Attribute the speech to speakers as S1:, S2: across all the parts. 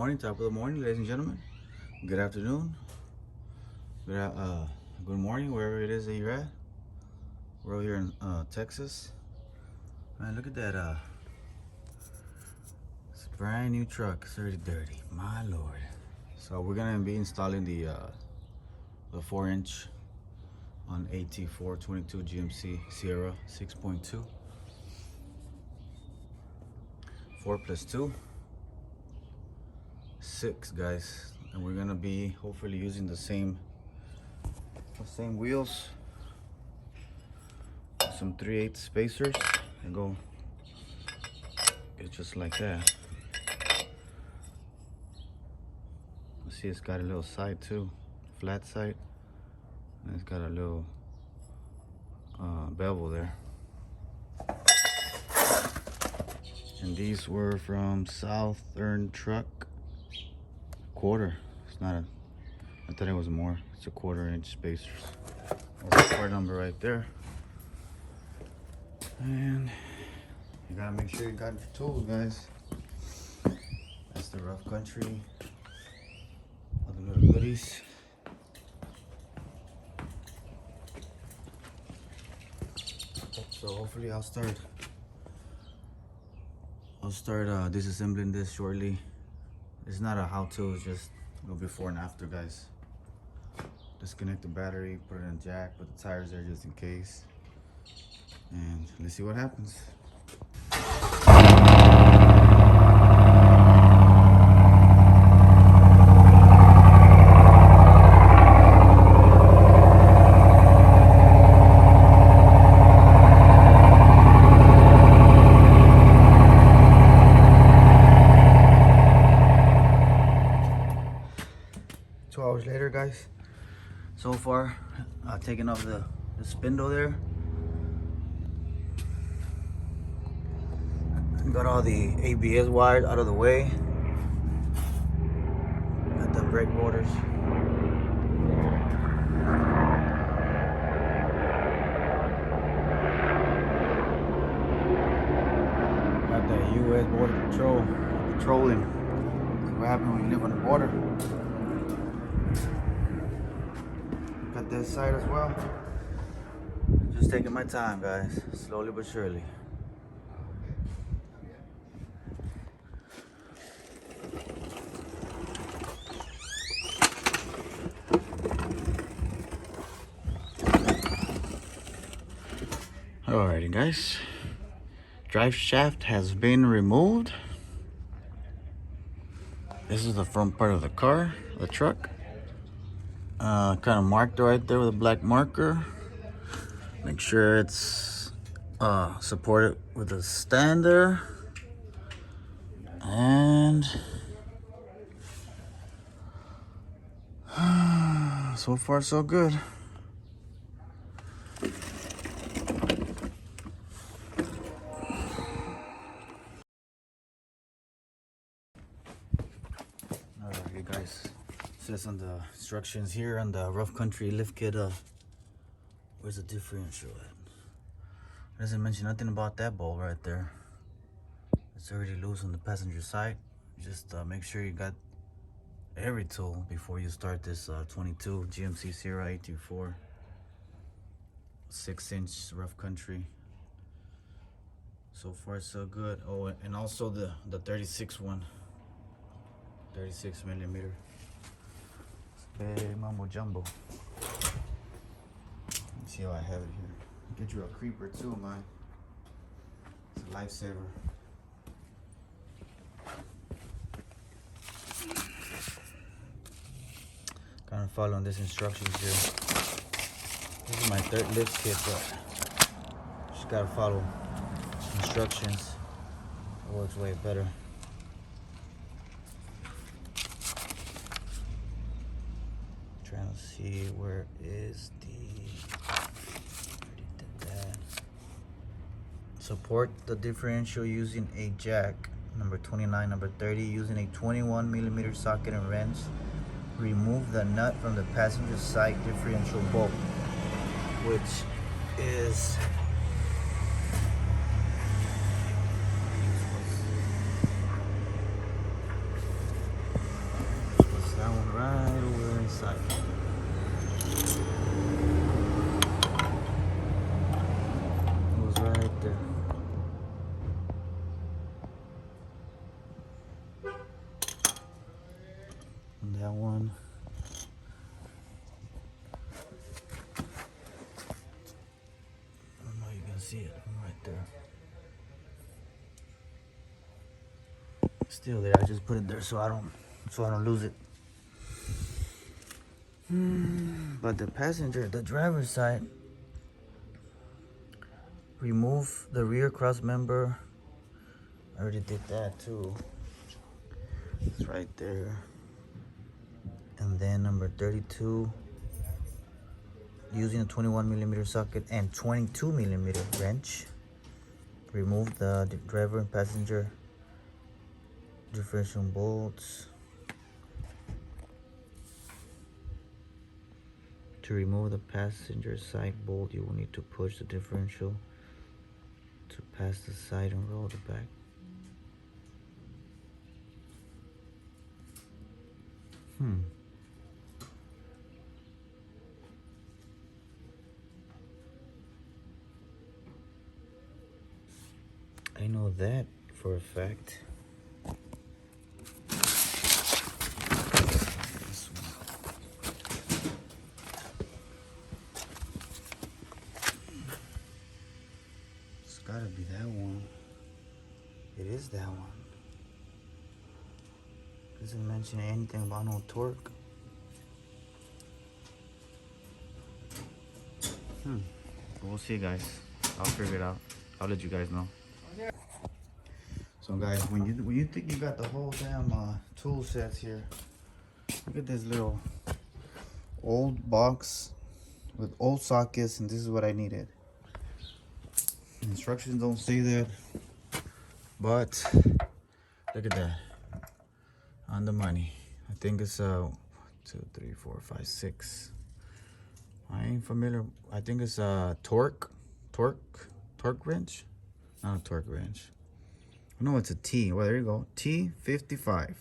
S1: morning, top of the morning, ladies and gentlemen. Good afternoon. Good morning, wherever it is that you're at. We're over here in Texas. Man, look at that. It's a brand new truck. It's already dirty. My lord. So we're gonna be installing the 4-inch on AT4 22 GMC Sierra 6.2. 4 plus 2. 6, guys, and we're gonna be hopefully using the same wheels, some 3/8 spacers, and go. It's just like that. See, it's got a little side too, flat side, and it's got a little bevel there. And these were from Southern Truck. Quarter. It's not a. I thought it was more. It's a 1/4-inch spacers. That's the part number right there. And you gotta make sure you got your tools, guys. That's the rough country. All the little goodies. So hopefully I'll start disassembling this shortly. It's not a how-to, it's just go before and after, guys. Disconnect the battery, put it in jack, put the tires there just in case. And let's see what happens. Later, guys. So far, taking off the spindle there. Got all the ABS wires out of the way. Got the brake rotors. Got the U.S. Border Patrol patrolling. What happens when you live on the border? Got this side as well. Just taking my time, guys, slowly but surely. Alrighty, guys. Drive shaft has been removed. This is the front part of the car, the truck. Kind of marked right there with a black marker. Make sure it's supported with a stand there. And so far so good. Alright, guys. It says on the instructions here on the rough country lift kit, where's the differential at? It doesn't mention nothing about that bolt right there. It's already loose on the passenger side. Just make sure you got every tool before you start this 22 GMC Sierra AT4 6-inch rough country. So far so good. Oh, and also the 36 one, 36 millimeter. Hey, Mambo Jumbo. Let's see how I have it here. Get you a creeper too, man. It's a lifesaver. Kind of following these instructions here. This is my 3rd lift kit, but just gotta follow instructions. It works way better. Trying to see where is support the differential using a jack number 29, number 30, using a 21 millimeter socket and wrench. Remove the nut from the passenger side differential bolt, which is see it right there. Still there. I just put it there so I don't lose it. But the driver's side, remove the rear cross member. I already did that too. It's right there. And then number 32, using a 21mm socket and 22mm wrench, remove the driver and passenger differential bolts. To remove the passenger side bolt, you will need to push the differential to pass the side and roll the back. I know that for a fact. This one. It's gotta be that one. It is that one. Doesn't mention anything about no torque. We'll see, guys. I'll figure it out. I'll let you guys know. So guys, when you think you got the whole damn tool sets here, look at this little old box with old sockets, and this is what I needed. Instructions don't say that, but look at that. On the money. I think it's 2, 3, 4, 5, 6. I ain't familiar. I think it's a torque wrench. Not a torque wrench. No, it's a T. Well, there you go. T55.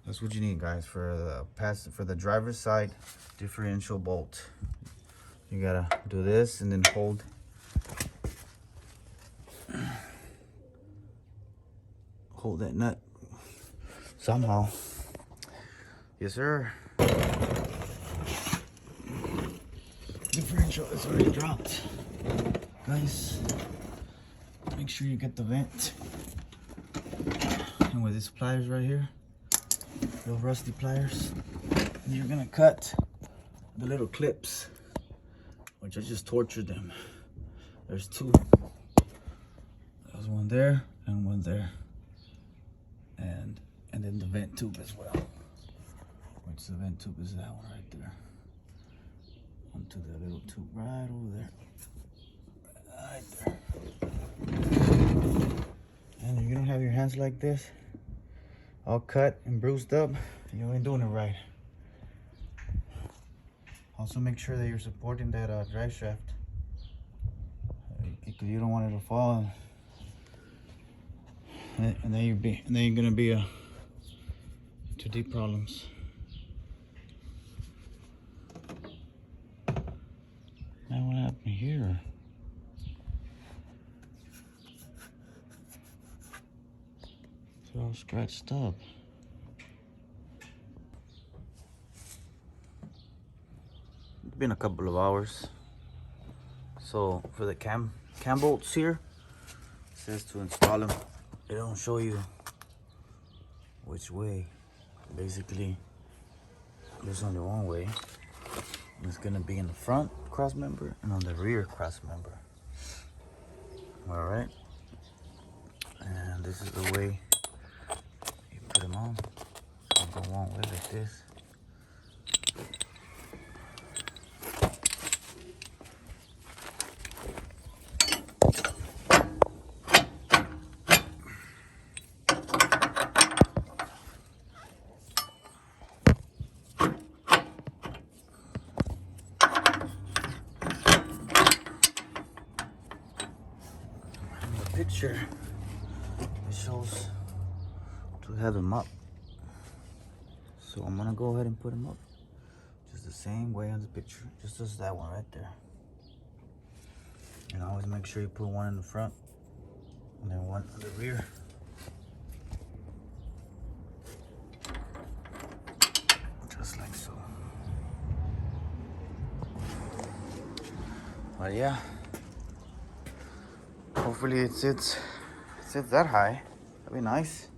S1: That's what you need, guys, for the driver's side differential bolt. You gotta do this and then hold that nut somehow. Yes, sir. Differential is already dropped, guys. Make sure you get the vent. And with these pliers right here, real rusty pliers, you're gonna cut the little clips, which I just tortured them. There's 2. There's one there and one there, and then the vent tube as well. Which the vent tube is that one right there. Onto the little tube right over there. Right there. And if you don't have your hands like this, all cut and bruised up, you ain't doing it right. Also make sure that you're supporting that drive shaft, because you don't want it to fall, and then you're gonna be too deep problems. Now what happened here? It's all scratched up. It's been a couple of hours. So for the cam bolts here, it says to install them. They don't show you which way. Basically, there's only one way. It's gonna be in the front cross member and on the rear cross member. All right, and this is the way you put them on. I'll go one way like this. Picture, it shows to have them up, so I'm gonna go ahead and put them up just the same way on the picture, just as that one right there. And always make sure you put one in the front and then one on the rear. Just like so. But yeah, hopefully it sits that high. That'd be nice.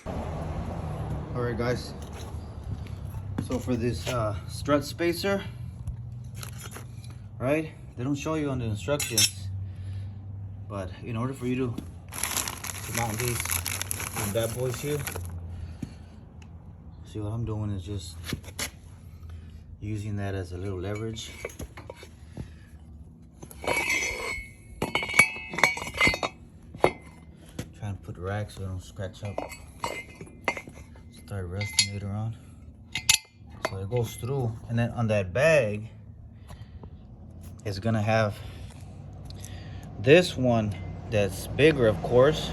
S1: All right, guys. So for this strut spacer, right? They don't show you on the instructions, but in order for you to mount these bad boys here, see what I'm doing is just using that as a little leverage. Trying to put racks so they don't scratch up, start rusting later on. So it goes through, and then on that bag it's gonna have this one that's bigger, of course.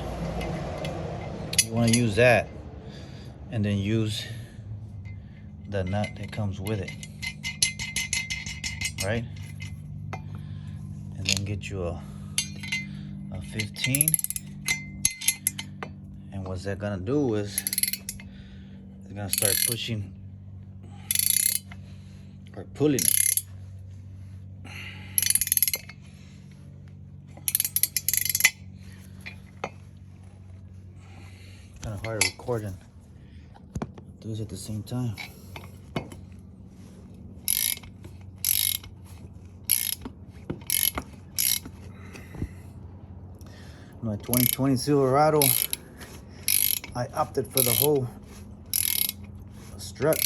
S1: You want to use that, and then use the nut that comes with it, right? And then get you a 15. And what's that gonna do is it's gonna start pushing or pulling it. Kind of hard to record and do this at the same time. My 2020 Silverado, I opted for the whole strut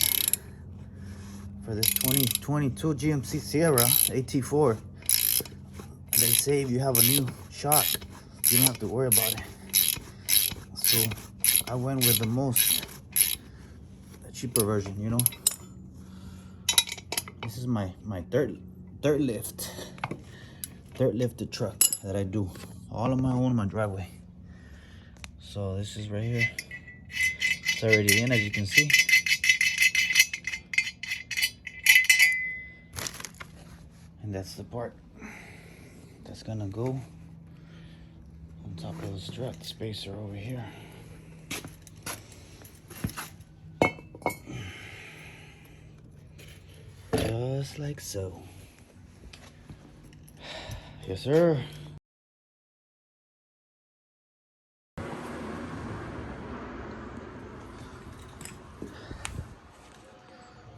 S1: for this 2022 GMC Sierra AT4. They say if you have a new shock, you don't have to worry about it. So I went with the cheaper version, you know. This is my dirt lifted truck that I do all on my own in my driveway. So this is right here. It's already in, as you can see. And that's the part that's gonna go on top of the strut spacer over here. Just like so. Yes, sir.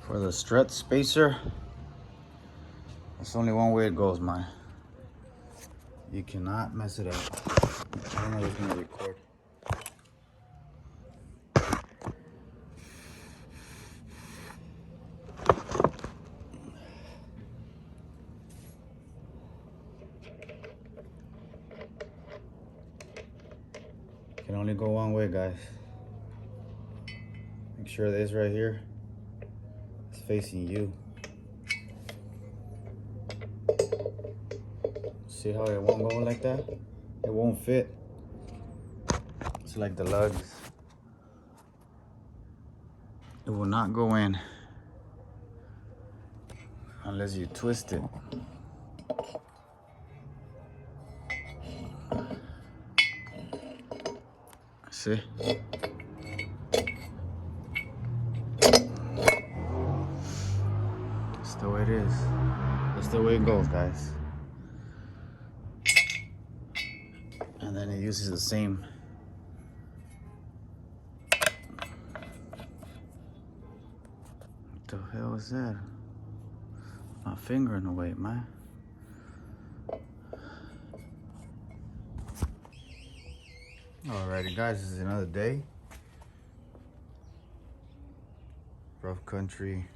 S1: For the strut spacer, that's only one way it goes, man. You cannot mess it up. I don't know if it's gonna record. Can only go one way, guys. Make sure this right here is facing you. See how it won't go like that? It won't fit. It's like the lugs. It will not go in unless you twist it. See? That's the way it is. That's the way it goes, guys. And then it uses the same. What the hell is that? My finger in the way, man. Alrighty, guys, this is another day. Rough country.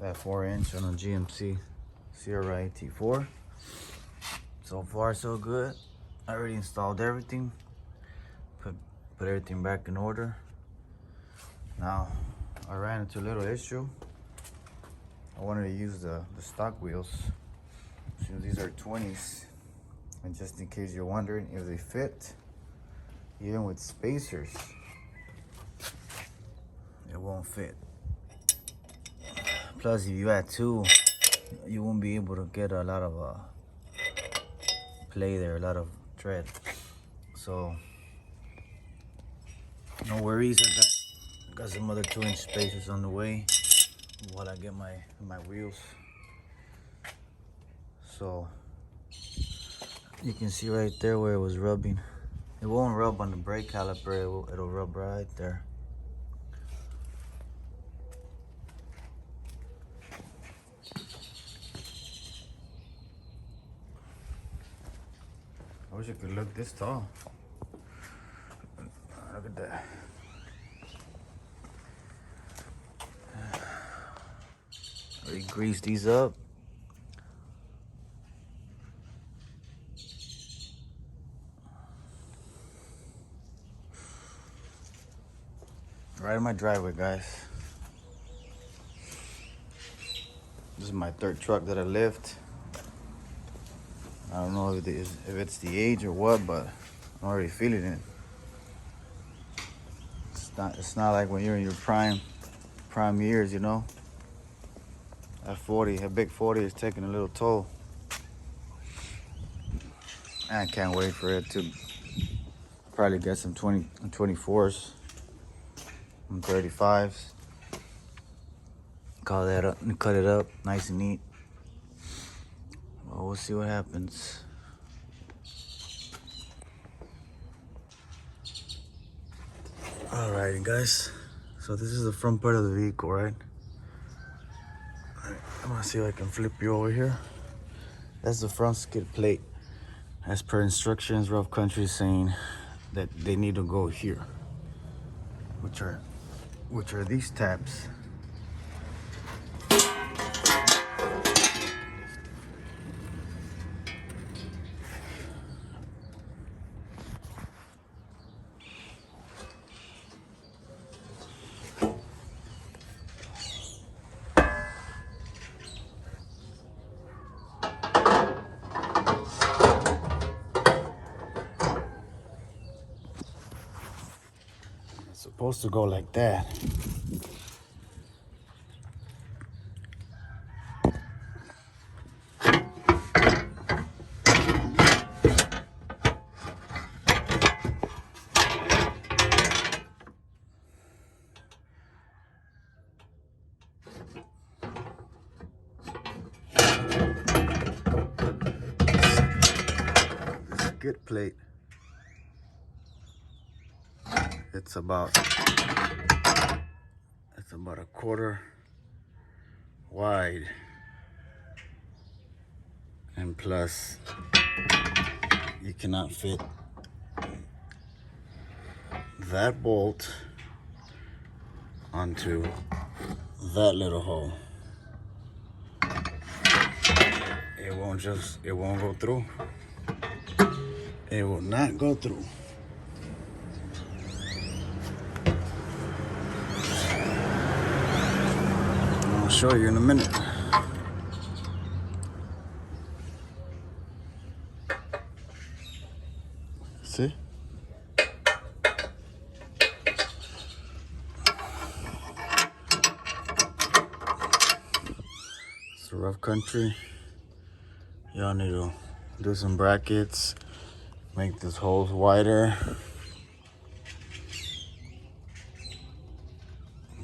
S1: That 4-inch on a GMC Sierra AT4. So far, so good. I already installed everything. Put everything back in order. Now, I ran into a little issue. I wanted to use the stock wheels. Since these are 20s. And just in case you're wondering if they fit, even with spacers, it won't fit. Plus, if you add two, you won't be able to get a lot of play there, a lot of tread. So, no worries. I Got some other 2-inch spacers on the way while I get my wheels. So you can see right there where it was rubbing. It won't rub on the brake caliper, it'll rub right there. I wish it could look this tall. Look at that. Already greased these up. Right in my driveway, guys. This is my 3rd truck that I lift. I don't know if it's the age or what, but I'm already feeling it. It's not like when you're in your prime years, you know. That big 40 is taking a little toll. I can't wait for it to probably get some 24s and 35s. Call that up and cut it up nice and neat. Well, we'll see what happens. Alrighty, guys. So this is the front part of the vehicle, right? I'm gonna see if I can flip you over here. That's the front skid plate. As per instructions, Rough Country is saying that they need to go here, which are these tabs. Supposed to go like that. The skid plate. It's about a quarter wide, and plus you cannot fit that bolt onto that little hole. It won't go through. It will not go through. I'll show you in a minute. See? It's a Rough Country. Y'all need to do some brackets, make these holes wider.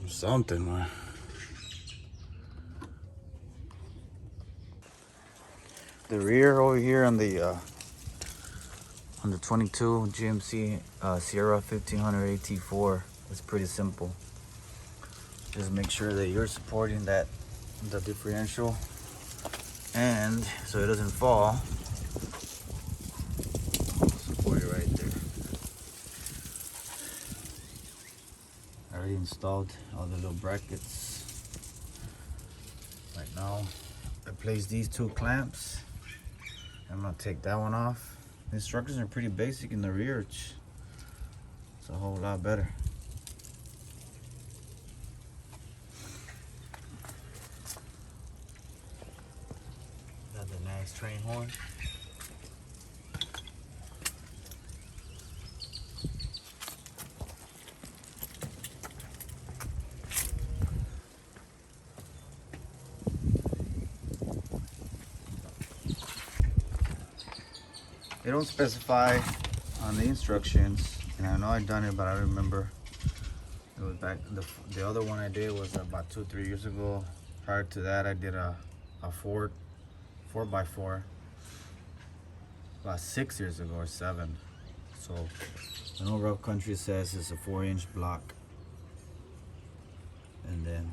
S1: Something, man. The rear over here on the 22 GMC Sierra 1500 AT4 is pretty simple. Just make sure that you're supporting the differential, and so it doesn't fall. Support it right there. I already installed all the little brackets. Right now, I placed these 2 clamps. I'm gonna take that one off. The instructions are pretty basic in the rear. It's a whole lot better. Got the nice train horn. They don't specify on the instructions, and I know I've done it, but I remember the other one I did was about 2-3 years ago. Prior to that, I did a 4x4 about 6 years ago or 7. So I know Rough Country says it's a 4-inch block, and then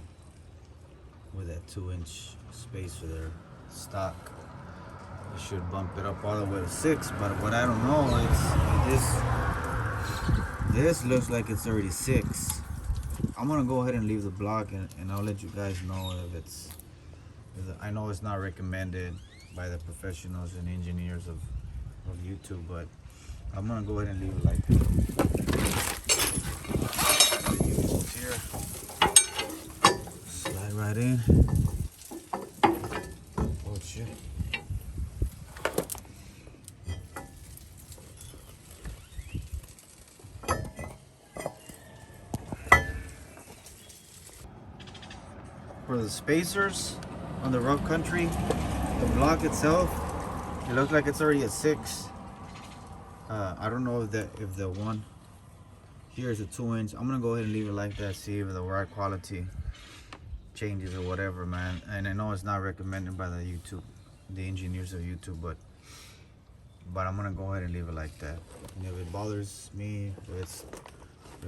S1: with that 2-inch space for their stock, it should bump it up all the way to 6. But what I don't know is this looks like it's already 6. I'm gonna go ahead and leave the block, and I'll let you guys know if I know it's not recommended by the professionals and engineers of YouTube, but I'm gonna go ahead and leave it like this. Here, slide right in. Oh shit. For the spacers on the Rough Country, the block itself, it looks like it's already at 6. I don't know if the one here is a 2-inch. I'm gonna go ahead and leave it like that, see if the ride quality changes or whatever, man. And I know it's not recommended by the engineers of YouTube, but I'm gonna go ahead and leave it like that. And if it bothers me, if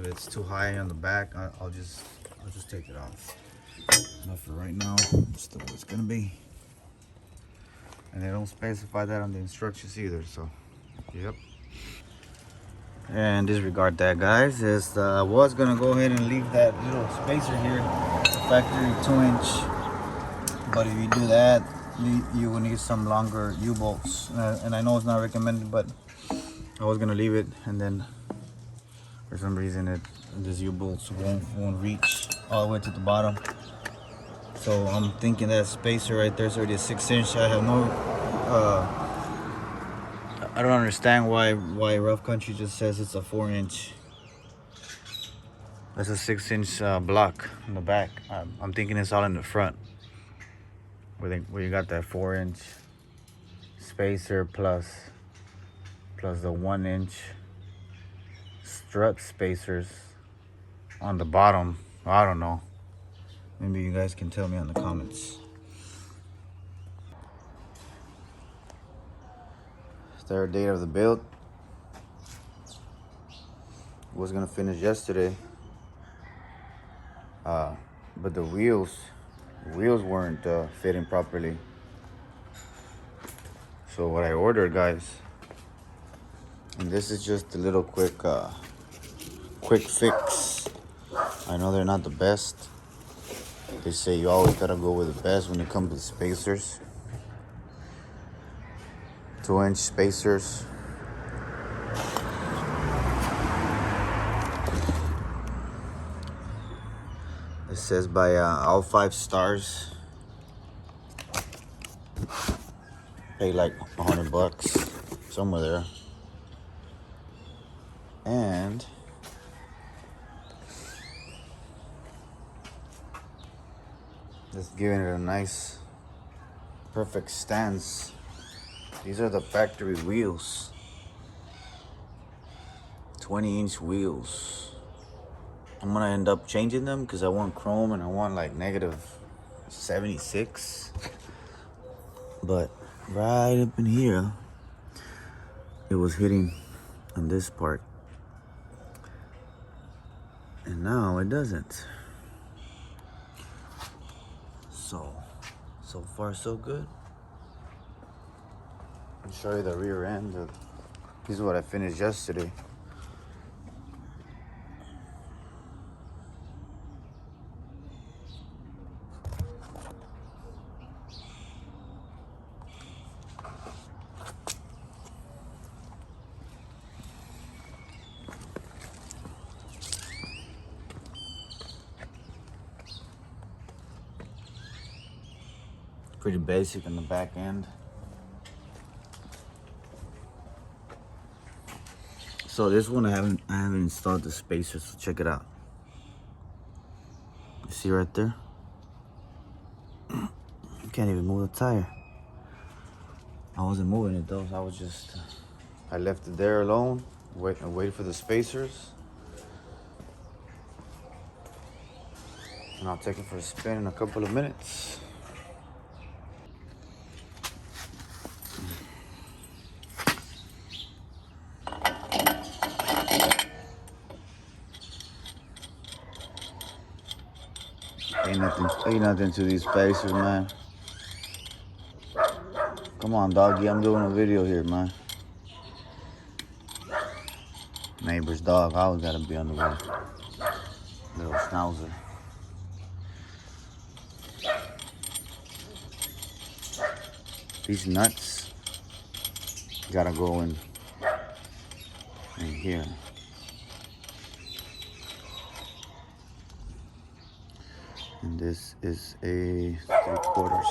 S1: it's too high on the back, I'll just take it off. But for right now, it's the way it's gonna be. And they don't specify that on the instructions either, so yep. And disregard that, guys. I was gonna go ahead and leave that little spacer here, factory 2-inch. But if you do that, you will need some longer U-bolts. And I know it's not recommended, but I was gonna leave it, and then for some reason these U-bolts won't reach all the way to the bottom. So I'm thinking that spacer right there is already a 6-inch. I have no I don't understand why Rough Country just says it's a 4-inch. That's a 6-inch block in the back. I'm thinking it's all in the front, where you got that 4-inch spacer plus the 1-inch strut spacers on the bottom. I don't know. Maybe you guys can tell me in the comments. Third date of the build. Was gonna finish yesterday, but the wheels weren't fitting properly. So what I ordered, guys, and this is just a little quick fix. I know they're not the best. They say you always gotta go with the best when it comes to spacers. 2-inch spacers. It says by all 5 stars. Pay like $100, somewhere there. And just giving it a nice, perfect stance. These are the factory wheels. 20-inch wheels. I'm gonna end up changing them because I want chrome and I want like -76. But right up in here, it was hitting on this part. And now it doesn't. So far so good. I'll show you the rear end. This is what I finished yesterday. Pretty basic on the back end. So this one I haven't installed the spacer, so check it out. You see right there? You can't even move the tire. I wasn't moving it though. I left it there alone, waiting for the spacers. and I'll take it for a spin in a couple of minutes. Ain't nothing to these spacers, man. Come on, doggy, I'm doing a video here, man. Neighbor's dog, I always gotta be on the way. Little schnauzer. These nuts gotta go in here. And this is a 3/4.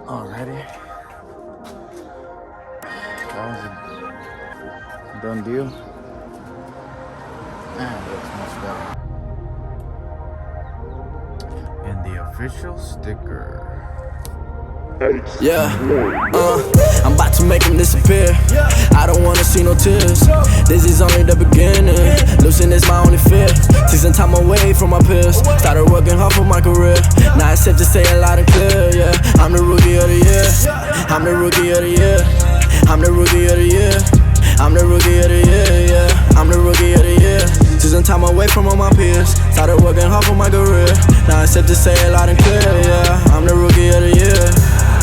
S1: Alrighty. That was a done deal. And it looks much better. And the official sticker.
S2: Yeah, I'm about to make them disappear. I don't wanna see no tears. This is only the beginning. Losing is my only fear. Take some time away from my peers. Started working hard for my career. Now it's safe to say it loud and clear. Yeah, I'm the rookie of the year. I'm the rookie of the year. I'm the rookie of the year. I'm the rookie of the year. Yeah, I'm the rookie of the year. Took some time away from all my peers. Started working hard for my career. Now it's safe to say it loud and clear. Yeah, I'm the rookie of the year.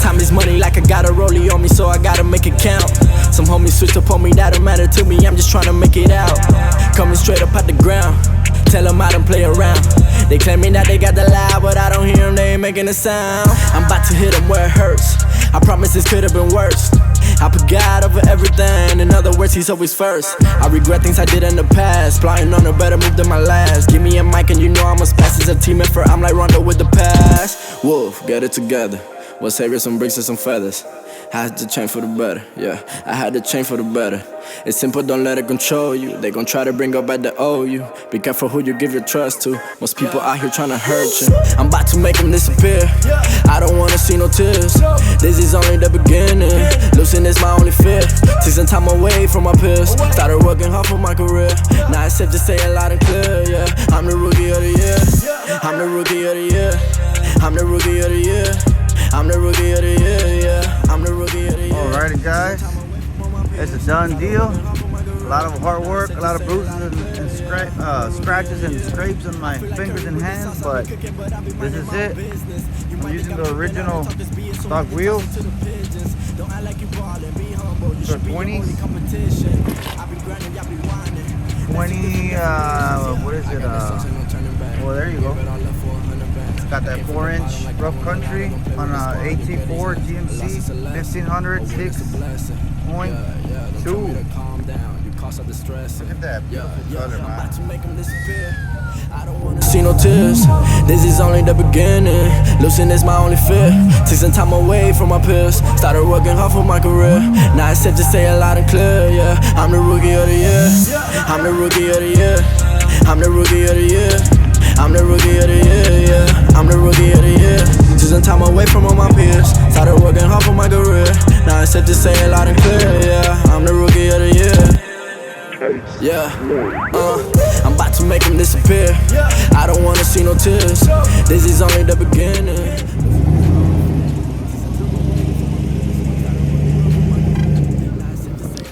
S2: Time is money, like I got a rollie on me, so I gotta make it count. Some homies switched up on me, that don't matter to me, I'm just trying to make it out. Coming straight up out the ground, tell them I don't play around. They claiming that they got the loud, but I don't hear them, they ain't making a sound. I'm about to hit them where it hurts, I promise this could've been worse. I put God over everything, in other words, he's always first. I regret things I did in the past, plotting on a better move than my last. Give me a mic and you know I'm as fast as a team effort, I'm like Rondo with the pass. Wolf, get it together. What saved some bricks and some feathers. I had to change for the better, yeah. I had to change for the better. It's simple, don't let it control you. They gon' try to bring up back the owe you. Be careful who you give your trust to. Most people out here tryna hurt you. I'm about to make them disappear. I don't wanna see no tears. This is only the beginning. Losing is my only fear. Take some time away from my peers. Started working hard for my career. Now it's safe to say it loud and clear, yeah. I'm the rookie of the year. I'm the rookie of the year. I'm the rookie of the year. I'm the rookie of the year, yeah. I'm the rookie of the year.
S1: Alrighty, guys, it's a done deal. A lot of hard work, a lot of bruises and scratches and scrapes on my fingers and hands, but this is it. I'm using the original stock wheels for 20s. 20, what is it? Well, there you go. Got that 4-inch rough country on a AT4 GMC 1500 6.2. Look at that beautiful color, man.
S2: See no tears, this is only the beginning. Losing is my only fear. Take some time away from my peers. Started working hard for my career. Now it's safe to say it loud and clear, yeah. I'm the rookie of the year. I'm the rookie of the year. I'm the rookie of the year. I'm the rookie of the year, yeah. I'm the rookie of the year. Took some time away from all my peers. Started working hard for my career. Now it's safe to say it loud and clear, yeah. I'm the rookie of the year. Yeah, I'm about to make them disappear. I don't wanna see no tears. This is only the beginning.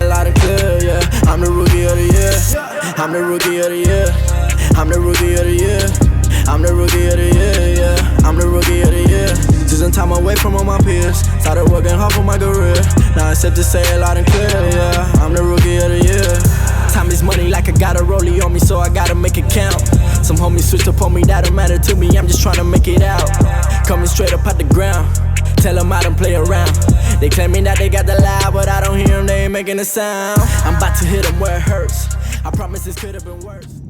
S2: Loud and clear, yeah. I'm the rookie of the year. I'm the rookie of the year. I'm the rookie of the year. I'm the rookie of the year, yeah. I'm the rookie of the year. Took some time away from all my peers. Started working hard for my career. Now it's safe to say it loud and clear, yeah. I'm the rookie of the year. Time is money, like I got a rollie on me, so I gotta make it count. Some homies switched up on me, that don't matter to me, I'm just trying to make it out. Coming straight up out the ground, tell them I don't play around. They claiming that they got the loud, but I don't hear them, they ain't making a sound. I'm about to hit them where it hurts, I promise this could've been worse.